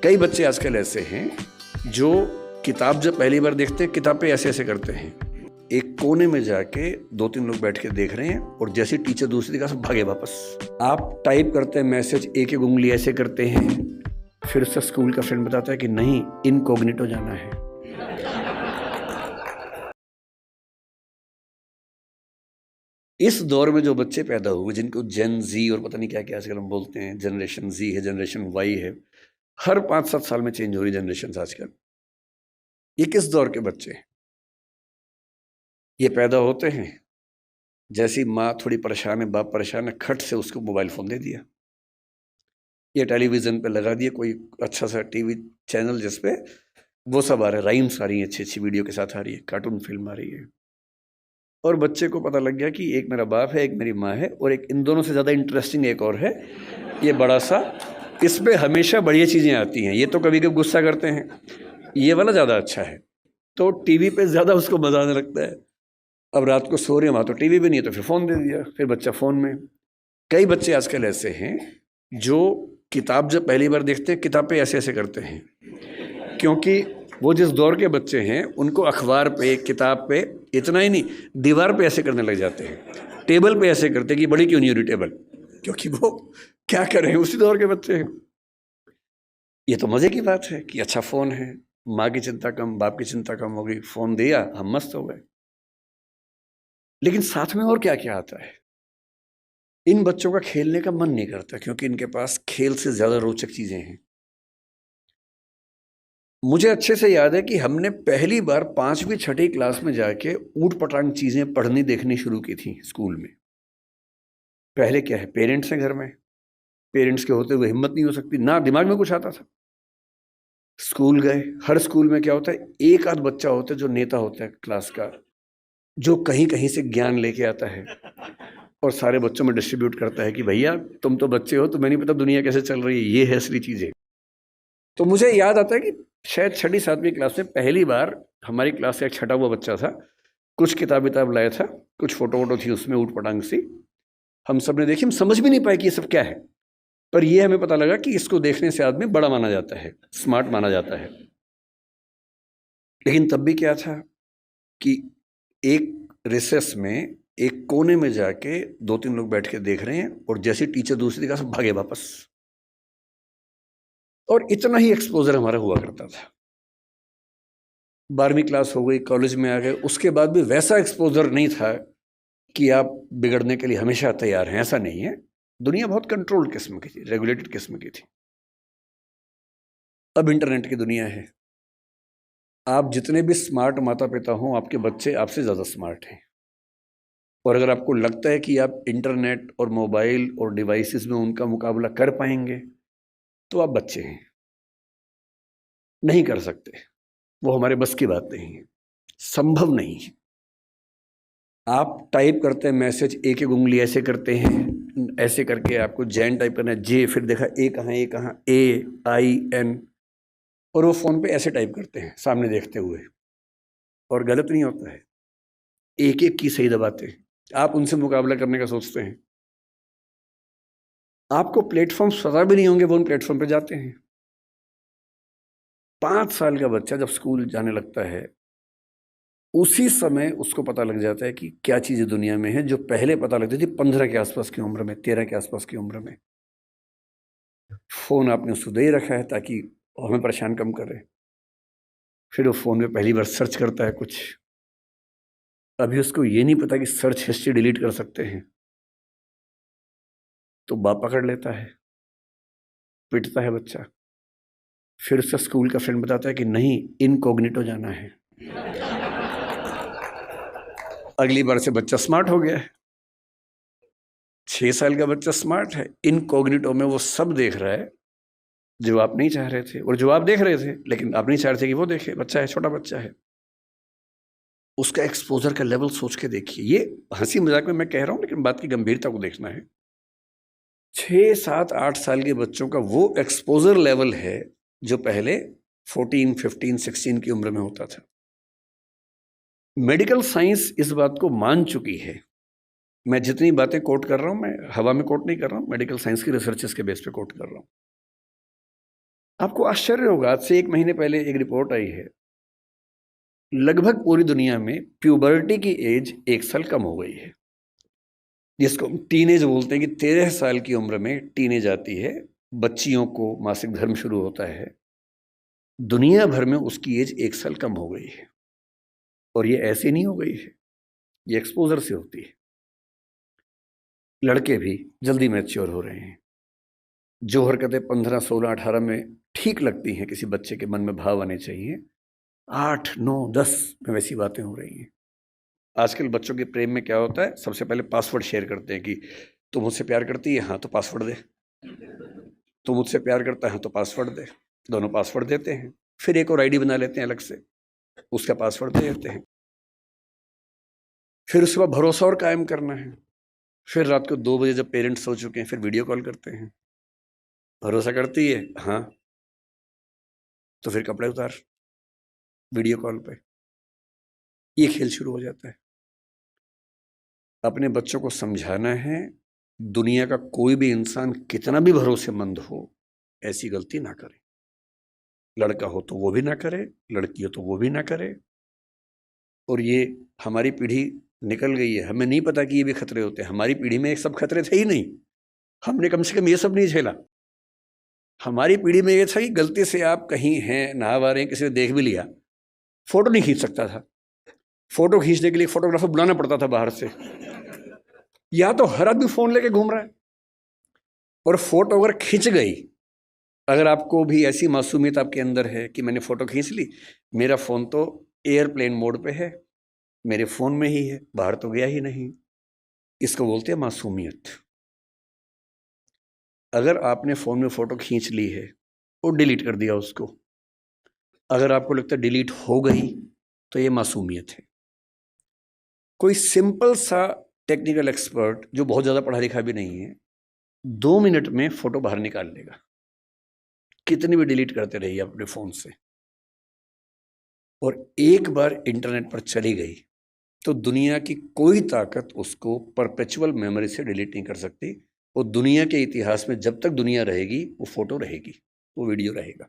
कई बच्चे आजकल ऐसे हैं जो किताब जब पहली बार देखते हैं किताब पे ऐसे ऐसे करते हैं। एक कोने में जाके 2-3 लोग बैठ के देख रहे हैं और जैसे टीचर दूसरी जगह से भागे वापस। आप टाइप करते हैं मैसेज, एक एक उंगली ऐसे करते हैं, फिर उसका स्कूल का फ्रेंड बताता है कि नहीं, इनकॉग्निटो जाना है। इस दौर में जो बच्चे पैदा हुए जिनको जेन जी और पता नहीं क्या क्या आजकल हम बोलते हैं, जनरेशन जी है, जनरेशन वाई है, हर 5-7 साल में चेंज हो रही जनरेशन आजकल। ये किस दौर के बच्चे हैं? ये पैदा होते हैं जैसी माँ थोड़ी परेशान है, बाप परेशान है, खट से उसको मोबाइल फ़ोन दे दिया, या टेलीविज़न पे लगा दिया कोई अच्छा सा टीवी चैनल जिसपे वो सब आ रहा है, राइम्स आ रही हैं, अच्छी अच्छी वीडियो के साथ आ रही है, कार्टून फिल्म आ रही है, और बच्चे को पता लग गया कि एक मेरा बाप है, एक मेरी माँ है, और एक इन दोनों से ज़्यादा इंटरेस्टिंग एक और है, ये बड़ा सा, इस पर हमेशा बढ़िया चीज़ें आती हैं, ये तो कभी कभी गुस्सा करते हैं, ये वाला ज़्यादा अच्छा है, तो टीवी पे ज़्यादा उसको मज़ा आने लगता है। अब रात को सो रहे हैं, वहाँ तो टीवी भी नहीं है, तो फिर फ़ोन दे दिया, फिर बच्चा फ़ोन में। कई बच्चे आजकल ऐसे हैं जो किताब जब पहली बार देखते हैं किताब पे ऐसे ऐसे करते हैं, क्योंकि वो जिस दौर के बच्चे हैं उनको अखबार पे, किताब पे, इतना ही नहीं, दीवार पे ऐसे करने लग जाते हैं, टेबल पे ऐसे करते हैं कि बड़ी क्यों नहीं हो रही टेबल, क्योंकि वो क्या करें, उसी दौर के बच्चे हैं। ये तो मज़े की बात है कि अच्छा फ़ोन है, माँ की चिंता कम, बाप की चिंता कम हो गई, फ़ोन दिया, हम मस्त हो गए। लेकिन साथ में और क्या क्या आता है? इन बच्चों का खेलने का मन नहीं करता, क्योंकि इनके पास खेल से ज़्यादा रोचक चीज़ें हैं। मुझे अच्छे से याद है कि हमने पहली बार 5वीं 6ठी क्लास में जाके ऊट-पटांग चीज़ें पढ़नी देखनी शुरू की थी स्कूल में। पहले क्या है, पेरेंट्स हैं घर में, पेरेंट्स के होते हुए हिम्मत नहीं हो सकती, ना दिमाग में कुछ आता था। स्कूल गए, हर स्कूल में क्या होता है, एक आध बच्चा होता है जो नेता होता है क्लास का, जो कहीं-कहीं से ज्ञान लेके आता है और सारे बच्चों में डिस्ट्रीब्यूट करता है कि भैया तुम तो बच्चे हो, तुम्हें नहीं पता दुनिया कैसे चल रही है, ये है असली चीज़ें। तो मुझे याद आता है कि शायद 6ठी 7वीं क्लास में पहली बार हमारी क्लास का एक छटा हुआ बच्चा था, कुछ किताब-विताब लाया था, कुछ फ़ोटो-वोटो थी उसमें ऊट-पटांग सी, हम सब ने देखी, हम समझ भी नहीं पाए कि ये सब क्या है, पर ये हमें पता लगा कि इसको देखने से आदमी बड़ा माना जाता है, स्मार्ट माना जाता है। लेकिन तब भी क्या था कि एक रिसेस में, एक कोने में जाके 2-3 लोग बैठ के देख रहे हैं और जैसे टीचर दूसरी जगह से भागे वापस, और इतना ही एक्सपोज़र हमारा हुआ करता था। 12वीं क्लास हो गई, कॉलेज में आ गए, उसके बाद भी वैसा एक्सपोज़र नहीं था कि आप बिगड़ने के लिए हमेशा तैयार हैं, ऐसा नहीं है। दुनिया बहुत कंट्रोल्ड किस्म की थी, रेगुलेटेड किस्म की थी। अब इंटरनेट की दुनिया है। आप जितने भी स्मार्ट माता-पिता हों, आपके बच्चे आपसे ज़्यादा स्मार्ट हैं। और अगर आपको लगता है कि आप इंटरनेट और मोबाइल और डिवाइसेस में उनका मुकाबला कर पाएंगे, तो आप बच्चे हैं, नहीं कर सकते, वो हमारे बस की बात नहीं है, संभव नहीं है। आप टाइप करते हैं मैसेज, एक एक उंगली ऐसे करते हैं, ऐसे करके आपको जैन टाइप करना है, जे, फिर देखा ए कहाँ, ए कहाँ, ए आई एन, और वो फ़ोन पे ऐसे टाइप करते हैं सामने देखते हुए, और गलत नहीं होता है, एक एक की सही दबाते हैं। आप उनसे मुकाबला करने का सोचते हैं, आपको प्लेटफॉर्म्स पता भी नहीं होंगे, वो उन प्लेटफॉर्म पे जाते हैं। 5 साल का बच्चा जब स्कूल जाने लगता है, उसी समय उसको पता लग जाता है कि क्या चीज़ें दुनिया में है, जो पहले पता लगती थी 15 के आसपास की उम्र में, 13 के आसपास की उम्र में। फ़ोन आपने उसको दे ही रखा है ताकि हमें परेशान कम करे। फिर वो फ़ोन में पहली बार सर्च करता है कुछ, अभी उसको ये नहीं पता कि सर्च हिस्ट्री डिलीट कर सकते हैं, तो बाप पकड़ लेता है, पिटता है बच्चा। फिर उसका स्कूल का फ्रेंड बताता है कि नहीं, इनकॉग्निटो जाना है। अगली बार से बच्चा स्मार्ट हो गया है। 6 साल का बच्चा स्मार्ट है, इनकॉग्निटो में वो सब देख रहा है जो आप नहीं चाह रहे थे, और जो आप देख रहे थे लेकिन आप नहीं चाह रहे थे कि वो देखे। बच्चा है, छोटा बच्चा है, उसका एक्सपोजर का लेवल सोच के देखिए। ये हंसी मजाक में मैं कह रहा हूँ, लेकिन बात की गंभीरता को देखना है। 6, 7, 8 साल के बच्चों का वो एक्सपोजर लेवल है जो पहले 14, 15, 16 की उम्र में होता था। मेडिकल साइंस इस बात को मान चुकी है। मैं जितनी बातें कोट कर रहा हूँ, मैं हवा में कोट नहीं कर रहा हूँ, मेडिकल साइंस की रिसर्चेस के बेस पे कोट कर रहा हूँ। आपको आश्चर्य होगा, आज से 1 महीने पहले एक रिपोर्ट आई है, लगभग पूरी दुनिया में प्यूबर्टी की एज 1 साल कम हो गई है, जिसको हम टीनेज बोलते हैं कि 13 साल की उम्र में टीनेज आती है, बच्चियों को मासिक धर्म शुरू होता है। दुनिया भर में उसकी एज 1 साल कम हो गई है, और ये ऐसे नहीं हो गई है, ये एक्सपोजर से होती है। लड़के भी जल्दी मैच्योर हो रहे हैं। जो हरकतें 15, 16, 18 में ठीक लगती हैं, किसी बच्चे के मन में भाव आने चाहिए, 8, 9, 10 में वैसी बातें हो रही हैं। आजकल बच्चों के प्रेम में क्या होता है, सबसे पहले पासवर्ड शेयर करते हैं कि तू मुझसे प्यार करती है, हाँ तो पासवर्ड दे। तू मुझसे प्यार करता है, हाँ तो पासवर्ड दे। दोनों पासवर्ड देते हैं, फिर एक और आईडी बना लेते हैं अलग से, उसका पासवर्ड दे देते हैं। फिर उसके बाद भरोसा और कायम करना है। फिर रात को 2 बजे जब पेरेंट्स सो चुके हैं, फिर वीडियो कॉल करते हैं। भरोसा करती है, हाँ, तो फिर कपड़े उतार, वीडियो कॉल पे। ये खेल शुरू हो जाता है। अपने बच्चों को समझाना है, दुनिया का कोई भी इंसान कितना भी भरोसेमंद हो, ऐसी गलती ना करे। लड़का हो तो वो भी ना करे, लड़की हो तो वो भी ना करे। और ये हमारी पीढ़ी निकल गई है, हमें नहीं पता कि ये भी खतरे होते हैं। हमारी पीढ़ी में ये सब खतरे थे ही नहीं, हमने कम से कम ये सब नहीं झेला। हमारी पीढ़ी में ये था कि गलती से आप कहीं हैं, नहा रहे हैं, किसी ने देख भी लिया, फोटो नहीं खींच सकता था। फोटो खींचने के लिए फोटोग्राफर बुलाना पड़ता था बाहर से, या तो हर आदमी फोन लेके घूम रहा है। और फोटो अगर खिंच गई, अगर आपको भी ऐसी मासूमियत आपके अंदर है कि मैंने फोटो खींच ली, मेरा फोन तो एयरप्लेन मोड पे है, मेरे फोन में ही है, बाहर तो गया ही नहीं, इसको बोलते हैं मासूमियत। अगर आपने फोन में फोटो खींच ली है और डिलीट कर दिया उसको, अगर आपको लगता है डिलीट हो गई, तो ये मासूमियत है। कोई सिंपल सा टेक्निकल एक्सपर्ट जो बहुत ज्यादा पढ़ा लिखा भी नहीं है, 2 मिनट में फोटो बाहर निकाल लेगा, कितनी भी डिलीट करते रहिए अपने फोन से। और एक बार इंटरनेट पर चली गई तो दुनिया की कोई ताकत उसको परपेचुअल मेमोरी से डिलीट नहीं कर सकती। और दुनिया के इतिहास में जब तक दुनिया रहेगी, वो फोटो रहेगी, वो वीडियो रहेगा।